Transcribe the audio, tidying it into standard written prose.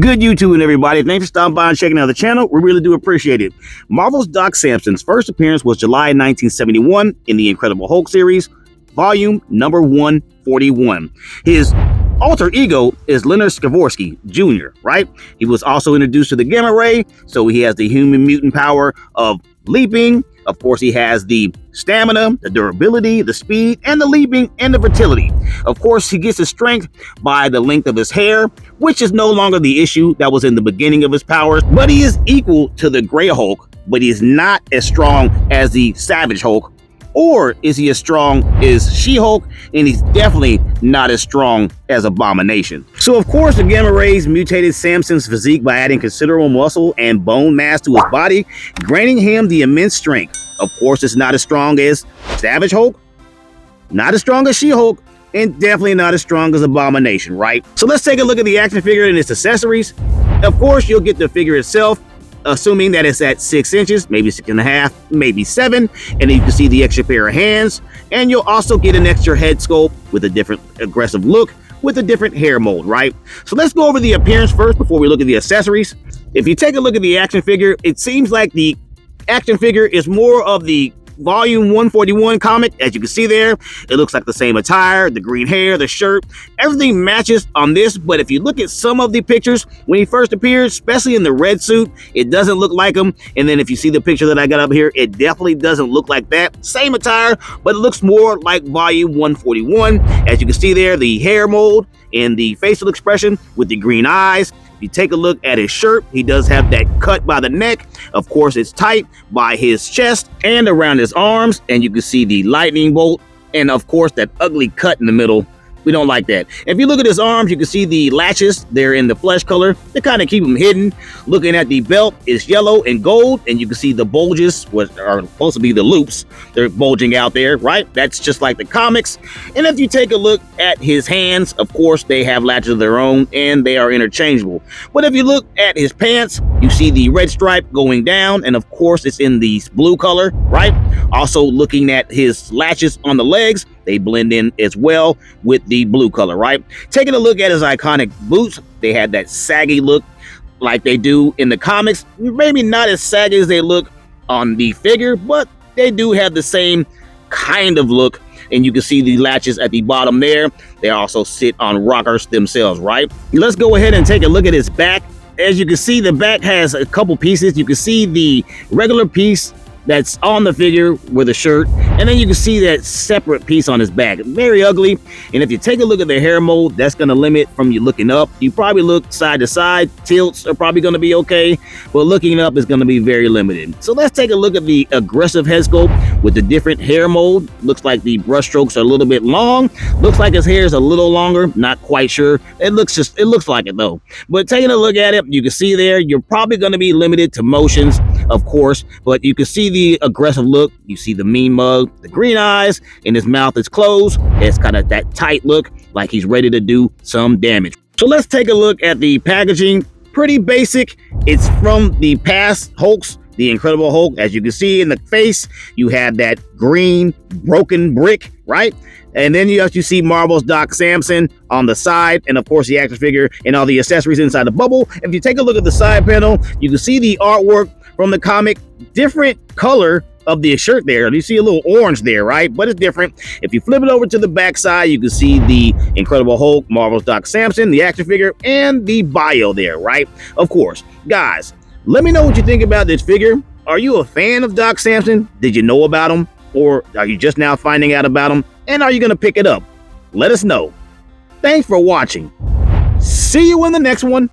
Good YouTube, everybody. Thanks for stopping by and checking out the channel. We really do appreciate it. Marvel's Doc Samson's first appearance was July 1971 in the Incredible Hulk series, volume number 141. His alter ego is Leonard Skavorsky Jr., right? He was also introduced to the gamma ray, so he has the human mutant power of leaping. Of course, he has the stamina, the durability, the speed, and the leaping, and the fertility. Of course, he gets his strength by the length of his hair, which is no longer the issue that was in the beginning of his powers, but he is equal to the Gray Hulk, but he is not as strong as the Savage Hulk. Or is he as strong as She-Hulk? And he's definitely not as strong as Abomination. So of course the gamma rays mutated Samson's physique by adding considerable muscle and bone mass to his body, granting him the immense strength. Of course it's not as strong as Savage Hulk, not as strong as She-Hulk, and definitely not as strong as Abomination, right? So let's take a look at the action figure and its accessories. Of course you'll get the figure itself, assuming that it's at 6 inches, maybe 6.5, maybe 7, and then you can see the extra pair of hands, and you'll also get an extra head sculpt with a different aggressive look with a different hair mold, right? So let's go over the appearance first before we look at the accessories. If you take a look at the action figure, it seems like the action figure is more of the Volume 141 comic. As you can see there, it looks like the same attire, the green hair, the shirt, everything matches on this. But if you look at some of the pictures when he first appeared, especially in the red suit, it doesn't look like him. And then if you see the picture that I got up here, it definitely doesn't look like that. Same attire, but it looks more like Volume 141. As you can see there, the hair mold and the facial expression with the green eyes. If you take a look at his shirt, he does have that cut by the neck. Of course, it's tight by his chest and around his arms, and you can see the lightning bolt, and of course, that ugly cut in the middle. We don't like that. If you look at his arms, you can see the latches. They're in the flesh color. They kind of keep them hidden. Looking at the belt, it's yellow and gold, and you can see the bulges, which are supposed to be the loops. They're bulging out there, right? That's just like the comics. And if you take a look at his hands, of course, they have latches of their own, and they are interchangeable. But if you look at his pants, you see the red stripe going down, and of course, it's in the blue color, right? Also, looking at his latches on the legs, they blend in as well with the blue color, right? Taking a look at his iconic boots, they had that saggy look like they do in the comics. Maybe not as saggy as they look on the figure, but they do have the same kind of look. And you can see the latches at the bottom there. They also sit on rockers themselves, right? Let's go ahead and take a look at his back. As you can see, the back has a couple pieces. You can see the regular piece that's on the figure with a shirt, and then you can see that separate piece on his back. Very ugly. And if you take a look at the hair mold, that's going to limit from you looking up. You probably look side to side, tilts are probably going to be okay, but looking up is going to be very limited. So let's take a look at the aggressive head sculpt with the different hair mold. Looks like the brush strokes are a little bit long. Looks like his hair is a little longer, not quite sure. It looks like it though. But taking a look at it, you can see there, you're probably going to be limited to motions, of course, but you can see the aggressive look. You see the mean mug, the green eyes, and his mouth is closed. It's kind of that tight look, like he's ready to do some damage. So let's take a look at the packaging. Pretty basic. It's from the past Hulks, the Incredible Hulk. As you can see in the face, you have that green broken brick, right? And then you see Marvel's Doc Samson on the side, and of course the action figure and all the accessories inside the bubble. If you take a look at the side panel, you can see the artwork from the comic, different color of the shirt there. You see a little orange there, right? But it's different. If you flip it over to the back side, you can see the Incredible Hulk, Marvel's Doc Samson, the action figure, and the bio there, right? Of course, guys, let me know what you think about this figure. Are you a fan of Doc Samson? Did you know about him? Or are you just now finding out about him? And are you going to pick it up? Let us know. Thanks for watching. See you in the next one.